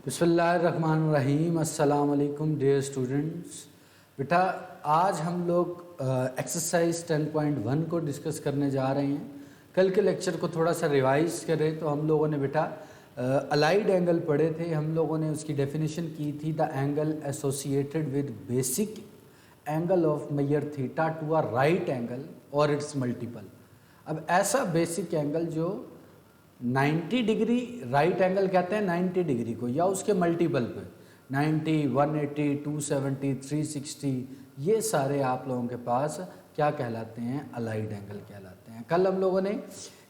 बिस्मिल्लाहिर्रहमानिर्रहीम। अस्सलाम वालेकुम डियर स्टूडेंट्स। बेटा आज हम लोग एक्सरसाइज 10.1 को डिस्कस करने जा रहे हैं। कल के लेक्चर को थोड़ा सा रिवाइज करें तो हम लोगों ने बेटा अलाइड एंगल पढ़े थे। हम लोगों ने उसकी डेफिनेशन की थी, the angle associated with basic angle of measure theta to a right angle और इट्स मल्टीपल। अब ऐसा बेसिक एंगल जो 90 डिग्री राइट एंगल कहते हैं 90 डिग्री को, या उसके मल्टीपल पे 90, 180, 270, 360, ये सारे आप लोगों के पास क्या कहलाते हैं? अलाइड एंगल कहलाते हैं। कल हम लोगों ने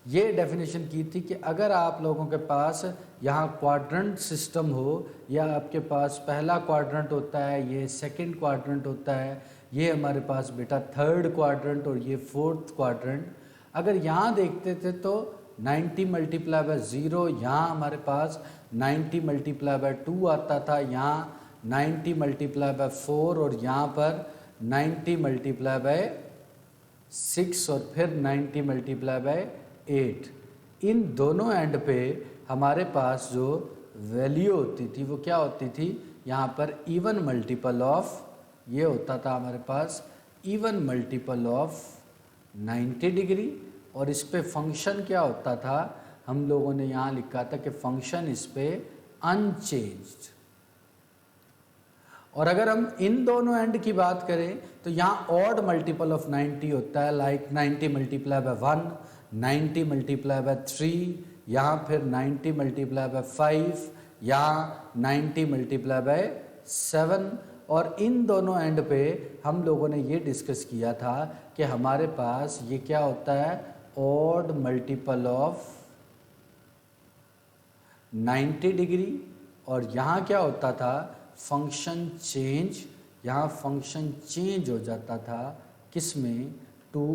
ये डेफिनेशन की थी कि अगर आप लोगों के पास यहाँ क्वाड्रेंट सिस्टम हो, या आपके पास पहला क्वाड्रेंट होता है, ये सेकंड क्वाड्रेंट होता है, ये हमारे पास बेटा थर्ड क्वाड्रेंट और ये फोर्थ क्वाड्रेंट, अगर यहाँ देखते थे तो 90 मल्टीप्लाई बाय 0, यहाँ हमारे पास 90 मल्टीप्लाई बाय 2 आता था, यहाँ 90 मल्टीप्लाई बाय 4 और यहाँ पर 90 मल्टीप्लाई बाय 6 और फिर 90 मल्टीप्लाई बाय 8। इन दोनों एंड पे हमारे पास जो वैल्यू होती थी वो क्या होती थी? यहाँ पर इवन मल्टीपल ऑफ, ये होता था हमारे पास इवन मल्टीपल ऑफ 90 डिग्री, और इस पे फंक्शन क्या होता था? हम लोगों ने यहाँ लिखा था कि फंक्शन इस पे अनचेंज्ड। और अगर हम इन दोनों एंड की बात करें तो यहाँ ऑड मल्टीपल ऑफ 90 होता है, like 90 multiply by 1, 90 multiply by 3, यहाँ फिर 90 मल्टीप्लाई बाय 5, यहाँ 90 मल्टीप्लाई बाय 7। और इन दोनों एंड पे हम लोगों ने ये डिस्कस किया था कि हमारे पास ये क्या होता है? Odd multiple of 90 degree. और यहाँ क्या होता था? Function change. यहाँ फंक्शन चेंज हो जाता था किस में? टू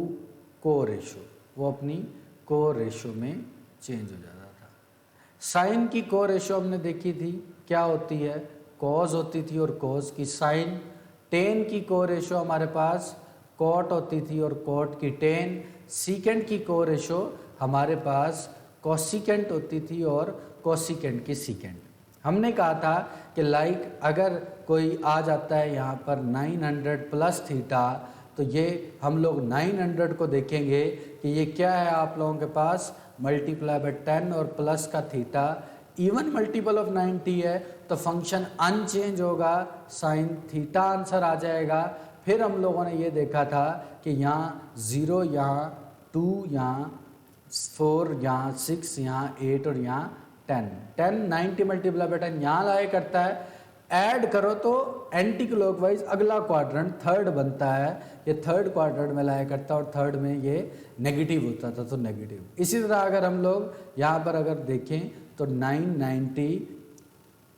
को रेशो, वो अपनी को रेशो में चेंज हो जाता था। साइन की को रेशो हमने देखी थी, क्या होती है? कॉज होती थी और कॉज की साइन। टेन की को रेशो हमारे पास कॉट होती थी और कॉट की टेन। सीकेंड की को रेशो हमारे पास कोसिकेंट होती थी और कोसिकेंट की सीकेंट। हमने कहा था कि लाइक अगर कोई आ जाता है यहाँ पर 900 प्लस थीटा, तो ये हम लोग 900 को देखेंगे कि ये क्या है आप लोगों के पास? मल्टीप्लाई बाय 10 और प्लस का थीटा, इवन मल्टीपल ऑफ 90 है तो फंक्शन अनचेंज होगा, साइन थीटा आंसर आ जाएगा। फिर हम लोगों ने ये देखा था कि यहाँ 0, यहाँ 2, यहाँ 4, यहाँ 6, यहाँ 8 और यहाँ 10। 90 मल्टीप्लाई बाय 10 यहाँ लाया करता है, ऐड करो तो एंटी क्लॉकवाइज अगला क्वाड्रेंट थर्ड बनता है, ये थर्ड क्वाड्रेंट में लाया करता है और थर्ड में ये नेगेटिव होता था, तो नेगेटिव। इसी तरह अगर हम लोग यहाँ पर अगर देखें तो 990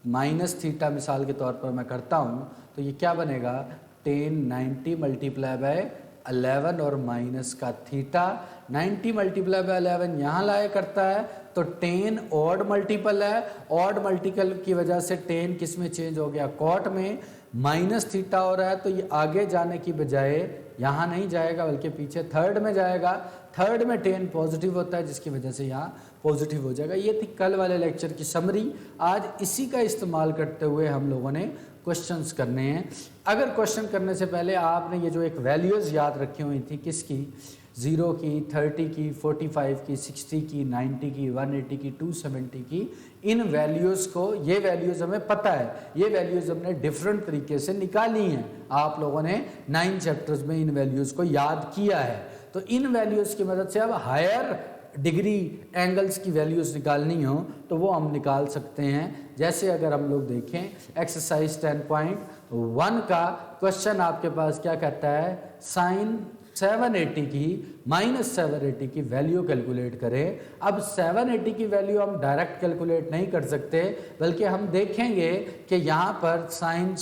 माइनस थीटा मिसाल के तौर पर मैं करता हूँ तो ये क्या बनेगा? 1090 मल्टीप्लाई बाय 11 और माइनस का थीटा। 90 मल्टीप्लाई बाय 11 यहाँ लाया करता है तो 10 ऑड मल्टीपल है, ऑड मल्टीपल की वजह से 10 किस में चेंज हो गया? कॉट में। माइनस थीटा हो रहा है तो ये आगे जाने की बजाय यहाँ नहीं जाएगा बल्कि पीछे थर्ड में जाएगा। थर्ड में 10 पॉजिटिव होता है जिसकी वजह से यहाँ पॉजिटिव हो जाएगा। ये थी कल वाले लेक्चर की समरी। आज इसी का इस्तेमाल करते हुए हम लोगों ने क्वेश्चंस करने हैं। अगर क्वेश्चन करने से पहले आपने ये जो एक वैल्यूज़ याद रखी हुई थी, किसकी? 0 की, 30 की, 45 की, 60 की, 90 की, 180 की, 270 की, इन वैल्यूज़ को, ये वैल्यूज़ हमें पता है, ये वैल्यूज़ हमने डिफरेंट तरीके से निकाली हैं। आप लोगों ने 9 चैप्टर्स में इन वैल्यूज़ को याद किया है। तो इन वैल्यूज़ की मदद से अब हायर डिग्री एंगल्स की वैल्यूज़ निकालनी हो तो वो हम निकाल सकते हैं। जैसे अगर हम लोग देखें एक्सरसाइज 10.1 का क्वेश्चन आपके पास क्या कहता है? साइन 780 की माइनस 780 की वैल्यू कैलकुलेट करें। अब 780 की वैल्यू हम डायरेक्ट कैलकुलेट नहीं कर सकते, बल्कि हम देखेंगे कि यहाँ पर साइन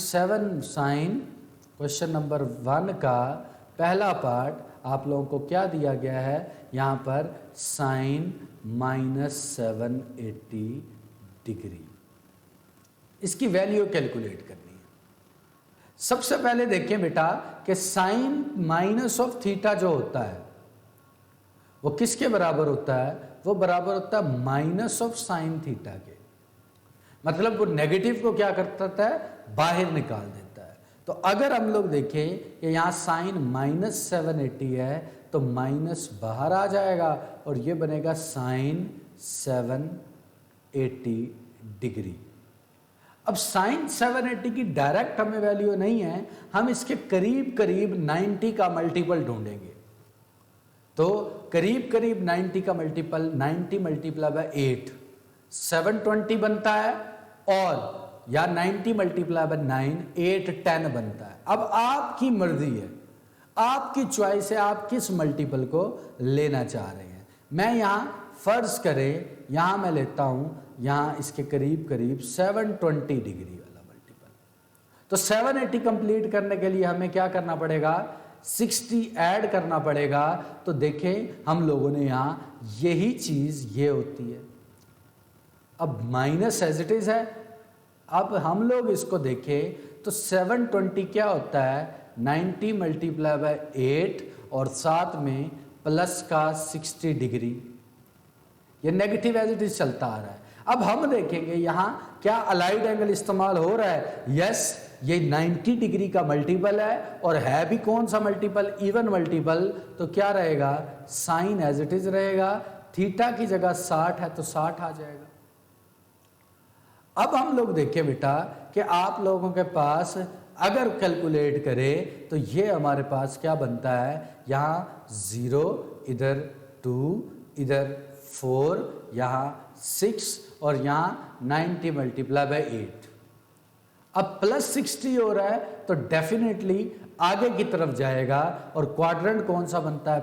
क्वेश्चन नंबर 1 का पहला पार्ट आप लोगों को क्या दिया गया है? यहाँ पर साइन माइनस 780 डिग्री, इसकी वैल्यू कैलकुलेट करनी है। सबसे पहले देखें बेटा कि साइन माइनस ऑफ थीटा जो होता है वो किसके बराबर होता है? वो बराबर होता है माइनस ऑफ साइन थीटा के। मतलब वो नेगेटिव को क्या करता है, बाहर निकाल देता है। तो अगर हम लोग देखें कि यहाँ साइन -780 है तो माइनस बाहर आ जाएगा और ये बनेगा साइन 780 डिग्री। अब साइन 780 की डायरेक्ट हमें वैल्यू नहीं है, हम इसके करीब करीब 90 का मल्टीपल ढूंढेंगे। तो करीब करीब 90 का मल्टीपल, 90 मल्टीप्लाई बाय 8 720 बनता है, और या 90 मल्टीप्लाई बाय 9 810 बनता है। अब आपकी मर्जी है, आपकी चॉइस है, आप किस मल्टीपल को लेना चाह रहे हैं। मैं यहाँ फर्ज करें, यहाँ मैं लेता हूँ यहाँ इसके करीब करीब 720 डिग्री वाला मल्टीपल। तो 780 कंप्लीट करने के लिए हमें क्या करना पड़ेगा, 60 ऐड करना पड़ेगा। तो देखें हम लोगों ने यहाँ यही चीज़ ये होती है। अब माइनस एज इट इज है। अब हम लोग इसको देखें तो 720 क्या होता है, 90 मल्टीप्लाई बाय 8 और साथ में प्लस का 60 डिग्री, ये नेगेटिव एज इट इज चलता आ रहा है। अब हम देखेंगे यहाँ क्या अलाइड एंगल इस्तेमाल हो रहा है। यस, ये 90 डिग्री का मल्टीपल है और है भी कौन सा मल्टीपल, इवन मल्टीपल। तो क्या रहेगा, साइन एज इट इज रहेगा, थीटा की जगह 60 है तो 60 आ जाएगा। अब हम लोग देखें बेटा कि आप लोगों के पास अगर कैलकुलेट करें तो ये हमारे पास क्या बनता है, यहाँ 0, इधर 2, इधर 4, यहाँ 6 और यहाँ 90 मल्टीप्लाई बाय 8। अब प्लस 60 हो रहा है तो डेफिनेटली आगे की तरफ जाएगा। और क्वाड्रेंट कौन सा बनता है,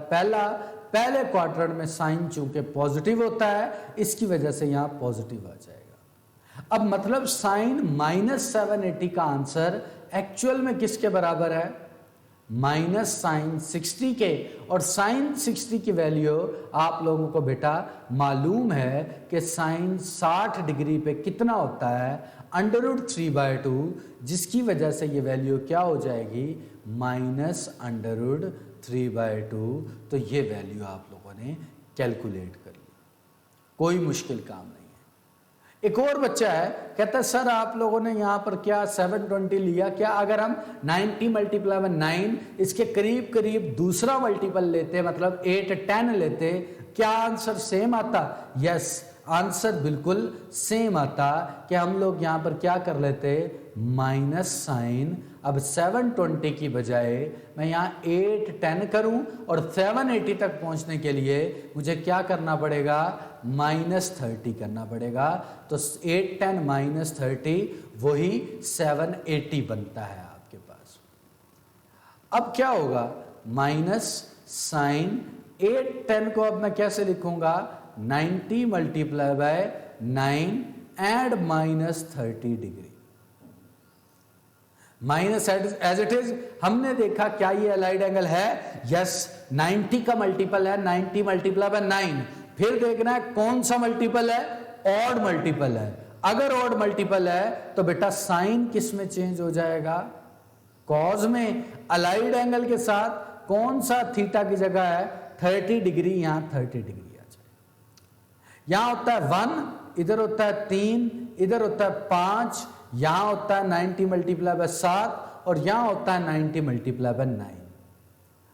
पहले क्वाड्रेंट में साइन चूंकि पॉजिटिव होता है, इसकी वजह से यहाँ पॉजिटिव आ जाएगा। अब मतलब साइन -780 का आंसर एक्चुअल में किसके बराबर है, माइनस साइन 60 के। और साइन 60 की वैल्यू आप लोगों को बेटा मालूम है कि साइन 60 डिग्री पे कितना होता है, √3/2, जिसकी वजह से ये वैल्यू क्या हो जाएगी, -√3/2। तो ये वैल्यू आप लोगों ने कैलकुलेट कर ली, कोई मुश्किल काम नहीं। एक और बच्चा है, कहता है सर आप लोगों ने यहाँ पर क्या 720 लिया, क्या अगर हम 90 मल्टीप्लाई बाय 9 इसके करीब करीब दूसरा मल्टीपल लेते, मतलब 810 लेते, क्या आंसर सेम आता? यस, आंसर बिल्कुल सेम आता कि हम लोग यहाँ पर क्या कर लेते, माइनस साइन। अब 720 की बजाय मैं यहाँ 810 करूँ और 780 तक पहुँचने के लिए मुझे क्या करना पड़ेगा, -30 करना पड़ेगा। तो 810 -30 वही 780 बनता है आपके पास। अब क्या होगा, माइनस साइन 810 को अब मैं कैसे लिखूंगा, 90 multiply by 9 and -30 degree. Minus as it is हमने देखा क्या ये अलाइड एंगल है, यस 90 का मल्टीपल है, 90 मल्टीप्लाई बाय 9। फिर देखना है कौन सा मल्टीपल है, ऑड मल्टीपल है। अगर ऑड मल्टीपल है तो बेटा साइन किस में चेंज हो जाएगा, कॉज में। अलाइड एंगल के साथ कौन सा थीटा की जगह है, 30 डिग्री, यहां 30 डिग्री आ जाए। यहां होता है 1, इधर होता है 3, इधर होता है 5, यहां होता है 90 मल्टीप्लाई बाय 7 और यहां होता है 90 मल्टीप्लाई बाय 9।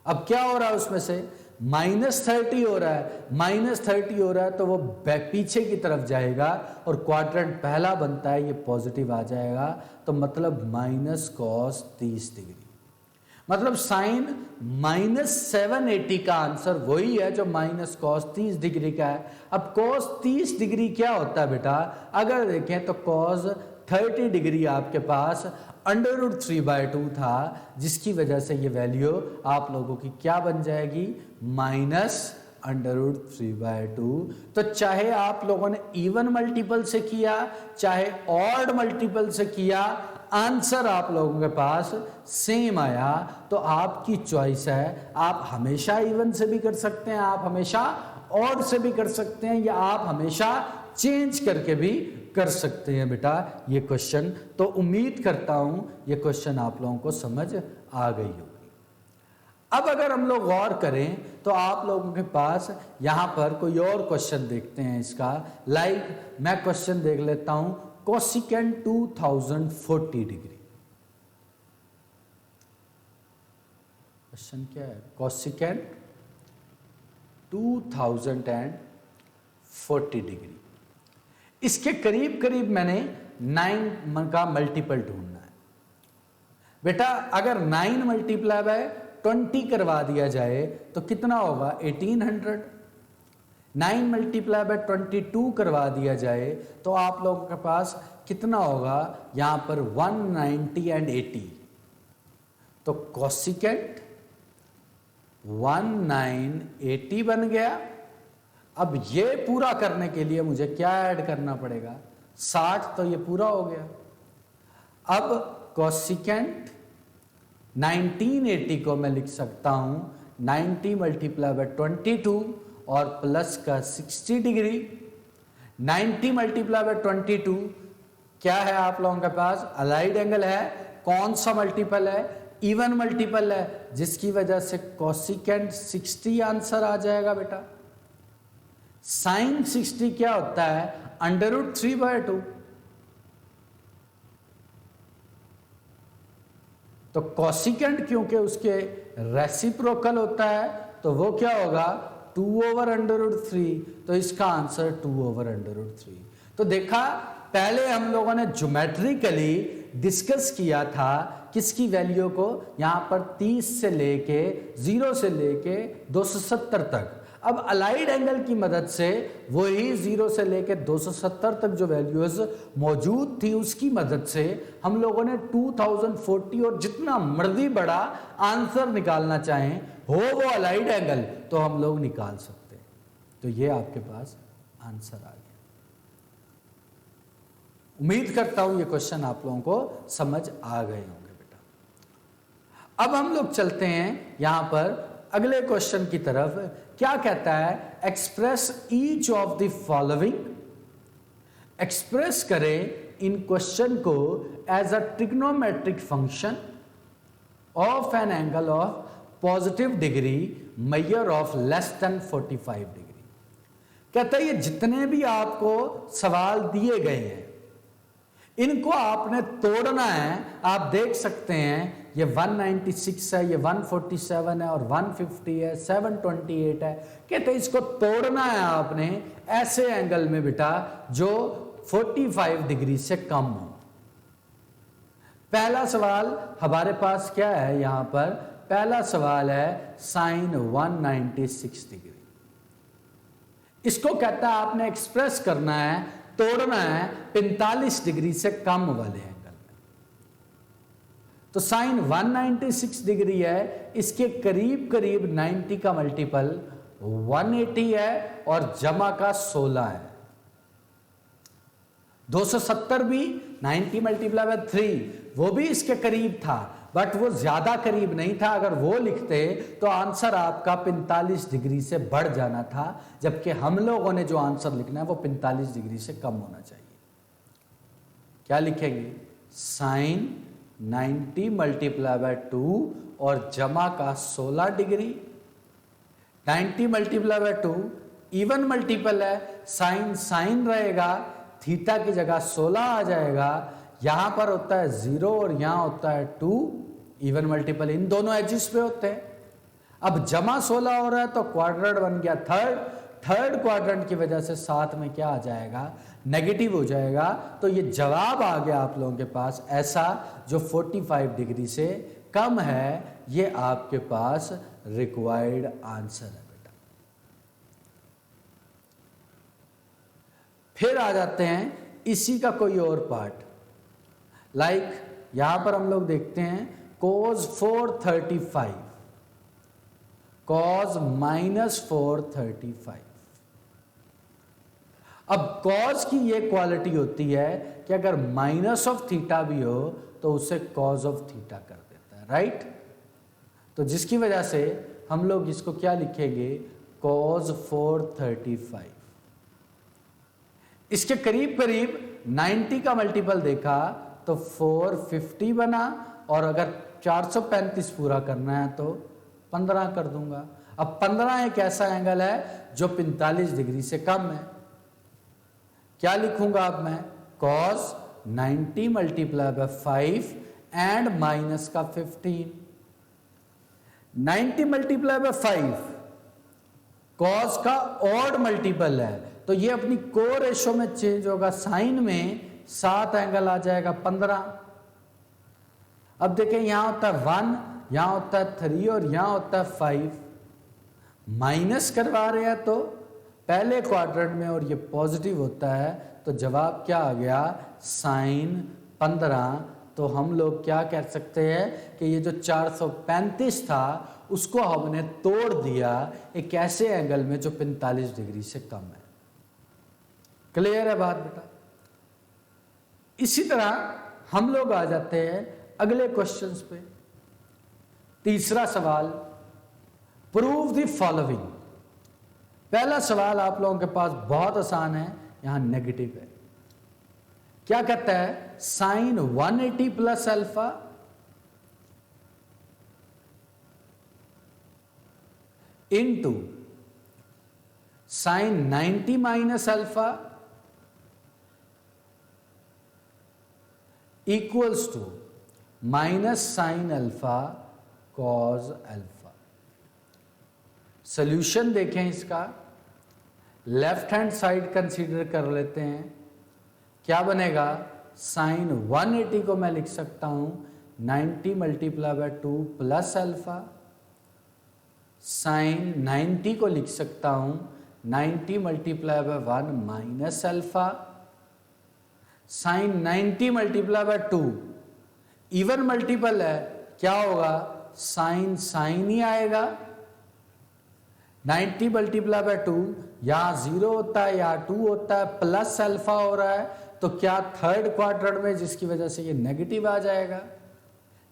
अब क्या हो रहा है उसमें से, -30 हो रहा है, -30 हो रहा है तो वो पीछे की तरफ जाएगा और क्वाड्रेंट पहला बनता है, ये पॉजिटिव आ जाएगा। तो मतलब -cos 30 डिग्री, मतलब साइन -780 का आंसर वही है जो -cos 30 डिग्री का है। अब cos 30 डिग्री क्या होता है बेटा, अगर देखें तो cos 30 डिग्री आपके पास √3/2 था, जिसकी वजह से ये वैल्यू आप लोगों की क्या बन जाएगी, -√3/2। तो चाहे आप लोगों ने इवन मल्टीपल से किया चाहे ऑड मल्टीपल से किया, आंसर आप लोगों के पास सेम आया। तो आपकी चॉइस है, आप हमेशा इवन से भी कर सकते हैं, आप हमेशा ऑड से भी कर सकते हैं, या आप हमेशा चेंज करके भी कर सकते हैं बेटा ये क्वेश्चन। तो उम्मीद करता हूं ये क्वेश्चन आप लोगों को समझ आ गई होगी। अब अगर हम लोग गौर करें तो आप लोगों के पास यहाँ पर कोई और क्वेश्चन देखते हैं इसका। लाइक मैं क्वेश्चन देख लेता हूँ, कोसिकेंट 2040 डिग्री। क्वेश्चन क्या है? Cosecant 2040 degree. इसके करीब करीब मैंने 9 का मल्टीपल ढूंढना है। बेटा अगर 9 मल्टीप्लाई बाय 20 करवा दिया जाए तो कितना होगा? 1800। 9 मल्टीप्लाई बाय 22 करवा दिया जाए तो आप लोगों के पास कितना होगा? यहां पर 190 एंड 80। तो कोसिकेंट 1980 बन गया। अब ये पूरा करने के लिए मुझे क्या ऐड करना पड़ेगा? 60। तो ये पूरा हो गया। अब कोसिकेंट 1980 को मैं लिख सकता हूं 90 मल्टीप्लाई बाय 22 और प्लस का 60 डिग्री। 90 मल्टीप्लाई बाय 22 क्या है आप लोगों के पास? अलाइड एंगल है। कौन सा मल्टीपल है? इवन मल्टीपल है, जिसकी वजह से कोसिकेंट 60 आंसर आ जाएगा बेटा। साइन 60 क्या होता है? √3/2। तो कोसिकेंट क्योंकि उसके रेसिप्रोकल होता है तो वो क्या होगा? 2/√3। तो इसका आंसर 2/√3। तो देखा, पहले हम लोगों ने ज्योमेट्रिकली डिस्कस किया था किसकी वैल्यू को? यहां पर 30 से लेके 0 से लेके 270 तक। अब अलाइड एंगल की मदद से वही 0 से लेके 270 तक जो वैल्यूज मौजूद थी उसकी मदद से हम लोगों ने 2040 और जितना मर्जी बड़ा आंसर निकालना चाहें हो वो अलाइड एंगल तो हम लोग निकाल सकते हैं। तो ये आपके पास आंसर आ गया। उम्मीद करता हूं ये क्वेश्चन आप लोगों को समझ आ गए होंगे बेटा। अब हम लोग चलते हैं यहां पर अगले क्वेश्चन की तरफ। क्या कहता है? Express each of the following. Express करें इन क्वेश्चन को as a trigonometric function of an angle of positive degree measure of less than 45 degree. कहता है ये जितने भी आपको सवाल दिए गए हैं इनको आपने तोड़ना है। आप देख सकते हैं ये 196 है, ये 147 है और 150 है, 728 है। कहते हैं इसको तोड़ना है आपने ऐसे एंगल में बेटा जो 45 डिग्री से कम हो। पहला सवाल हमारे पास क्या है? यहां पर पहला सवाल है साइन 196 डिग्री। इसको कहता है आपने एक्सप्रेस करना है, तोड़ना है 45 डिग्री से कम वाले एंगल में। तो साइन 196 डिग्री है, इसके करीब करीब 90 का मल्टीपल 180 है और जमा का 16 है। 270 भी 90 मल्टीप्लाई बाय 3 वो भी इसके करीब था, बट वो ज्यादा करीब नहीं था। अगर वो लिखते तो आंसर आपका 45 डिग्री से बढ़ जाना था, जबकि हम लोगों ने जो आंसर लिखना है वो 45 डिग्री से कम होना चाहिए। क्या लिखेंगे? साइन 90 मल्टीप्लाई बाय 2 और जमा का 16 degree. 90 multiply by 2 even multiple है, साइन साइन रहेगा, थीटा की जगह 16 आ जाएगा। यहां पर होता है 0 और यहां होता है 2। इवन मल्टीपल इन दोनों एजिस पे होते हैं। अब जमा 16 हो रहा है तो क्वाड्रेंट बन गया थर्ड क्वाड्रेंट की वजह से साथ में क्या आ जाएगा? नेगेटिव हो जाएगा। तो ये जवाब आ गया आप लोगों के पास ऐसा जो 45 डिग्री से कम है। ये आपके पास रिक्वायर्ड आंसर है बेटा। फिर आ जाते हैं इसी का कोई और पार्ट। लाइक यहां पर हम लोग देखते हैं cos 435, cos -435। अब cos की ये क्वालिटी होती है कि अगर माइनस ऑफ थीटा भी हो तो उसे cos ऑफ थीटा कर देता है, राइट? तो जिसकी वजह से हम लोग इसको क्या लिखेंगे? cos 435। इसके करीब करीब 90 का मल्टीपल देखा तो 450 बना, और अगर 435 पूरा करना है तो 15 कर दूंगा। अब 15 एक ऐसा एंगल है जो 45 डिग्री से कम है। क्या लिखूंगा अब मैं? cos 90 multiply bye 5 and minus का 15। 90 मल्टीप्लाई बाय 5 cos का ऑड मल्टीपल है, तो ये अपनी को रेशो में चेंज होगा, साइन में 7 एंगल आ जाएगा 15। अब देखें यहां होता है 1, यहां होता है 3 और यहां होता है 5। माइनस करवा रहे हैं तो पहले क्वाड्रेंट में और ये पॉजिटिव होता है, तो जवाब क्या आ गया साइन 15। तो हम लोग क्या कह सकते हैं कि ये जो 435 था उसको हमने तोड़ दिया एक ऐसे एंगल में जो 45 डिग्री से कम है। क्लियर है बात बेटा? इसी तरह हम लोग आ जाते हैं अगले क्वेश्चंस पे। तीसरा सवाल, प्रूव द फॉलोइंग। पहला सवाल आप लोगों के पास बहुत आसान है, यहां नेगेटिव है। क्या कहता है? Sine 180 plus alpha into sine 90 minus alpha equals to minus sine alpha cos alpha. Solution देखें इसका, लेफ्ट हैंड साइड कंसीडर कर लेते हैं। क्या बनेगा? साइन 180 को मैं लिख सकता हूं 90 multiply by 2 plus alpha. Sine 90 को लिख सकता हूं 90 multiply by 1 minus alpha. Sine 90 multiply by 2 even multiple है, क्या होगा? साइन साइन ही आएगा। 90 मल्टीप्लाई बाय 2 यहां 0 होता है, यहां 2 होता है, प्लस अल्फा हो रहा है, तो क्या थर्ड क्वाड्रेंट में, जिसकी वजह से ये नेगेटिव आ जाएगा।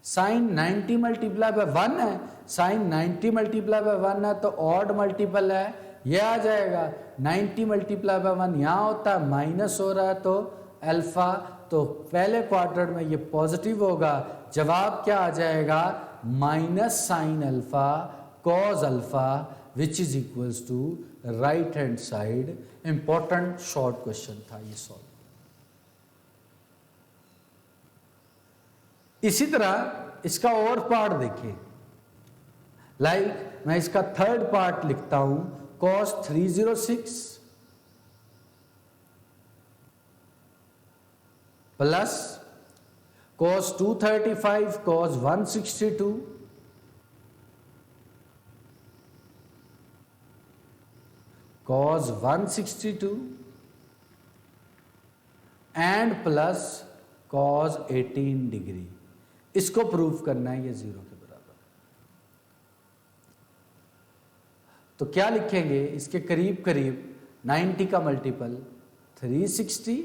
साइन 90 मल्टीप्लाई बाय 1 है, साइन 90 मल्टीप्लाई बाय 1 है तो ऑड मल्टीपल है, ये आ जाएगा। 90 मल्टीप्लाई बाय 1 यहां होता है, माइनस हो रहा है तो अल्फा, तो पहले क्वाड्रेंट में ये पॉजिटिव होगा। जवाब क्या आ जाएगा? Minus sine alpha cos alpha which is equals to right hand side. Important short question था ये सॉल्व। इसी तरह इसका और पार्ट देखिए, लाइक मैं इसका थर्ड पार्ट लिखता हूं cos 306 plus cos 235 cos 162 cos 162 and plus cos 18 degree. इसको प्रूफ करना है ये 0 के बराबर। तो क्या लिखेंगे? इसके करीब करीब 90 का मल्टीपल 360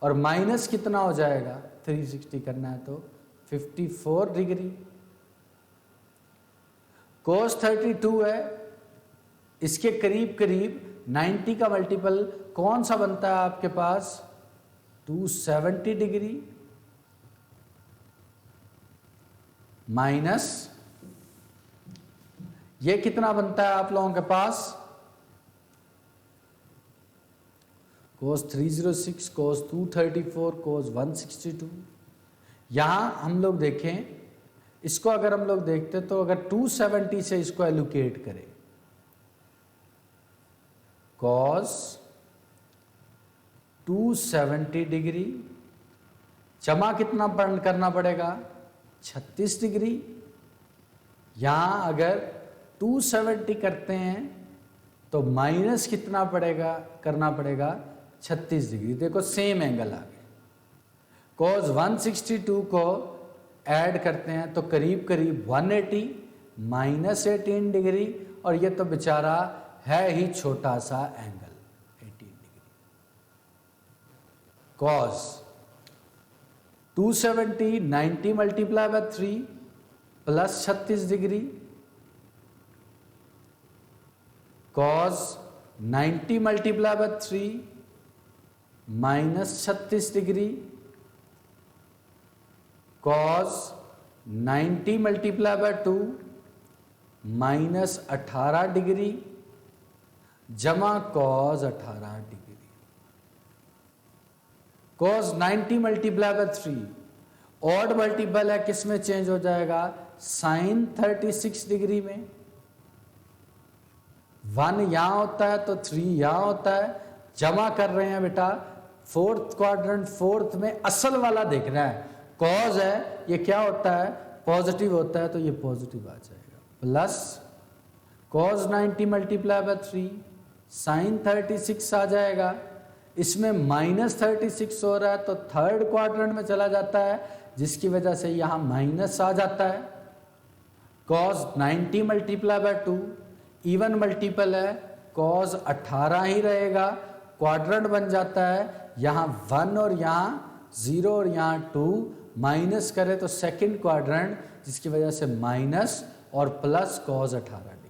और माइनस कितना हो जाएगा? 360 करना है तो 54 डिग्री। cos 32 है, इसके करीब करीब 90 का मल्टीपल कौन सा बनता है आपके पास? 270 डिग्री माइनस ये कितना बनता है आप लोगों के पास? cos 306 cos 234 cos 162। यहां हम लोग देखें, इसको अगर हम लोग देखते तो अगर 270 से इसको एलोकेट करें, cos 270 डिग्री जमा कितना करना पड़ेगा? 36 डिग्री। यहां अगर 270 करते हैं तो माइनस कितना पड़ेगा करना पड़ेगा? 36 डिग्री। देखो सेम एंगल आ गए। cos 162 को ऐड करते हैं तो करीब करीब 180 माइनस 18 डिग्री, और ये तो बेचारा है ही छोटा सा angle 18 degree. cos 270 90 multiply by 3 plus 36 degree, cos 90 multiply by 3 minus 36 degree, cos 90 multiply by 2 minus 18 degree जमा cos 18 degree. cos 90 multiply by 3, odd multiple है किस में चेंज हो जाएगा, साइन 36 डिग्री में। 1 यहां होता है तो 3 यहां होता है, जमा कर रहे हैं बेटा, फोर्थ क्वाड्रेंट, फोर्थ में असल वाला देखना है, कॉज है ये क्या होता है, पॉजिटिव होता है, तो ये पॉजिटिव आ जाएगा, plus cos 90 multiply by 3 sine 36 आ जाएगा। इसमें माइनस 36 हो रहा है तो थर्ड क्वाड्रेंट में चला जाता है, जिसकी वजह से यहां माइनस आ जाता है। cos 90 multiply by 2 even multiple है, cos 18 ही रहेगा, क्वाड्रेंट बन जाता है, यहां 1 और यहां 0 और यहां 2, माइनस करे तो सेकंड क्वाड्रेंट, जिसकी वजह से माइनस और प्लस cos 18 डिग्री।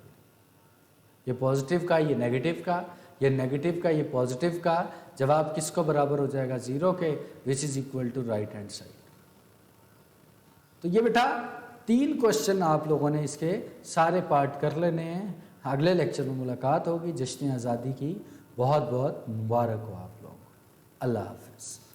ये पॉजिटिव का, ये नेगेटिव का, ये नेगेटिव का, ये पॉजिटिव का, जवाब किसको बराबर हो जाएगा, 0 के, which is equal to right hand side. तो ये बेटा 3 क्वेश्चन आप लोगों ने इसके सारे पार्ट कर लेने हैं। अगले लेक्चर में मुलाकात होगी। जश्न आज़ादी की बहुत बहुत मुबारक हो आप लोगों को। अल्लाह हाफिज़।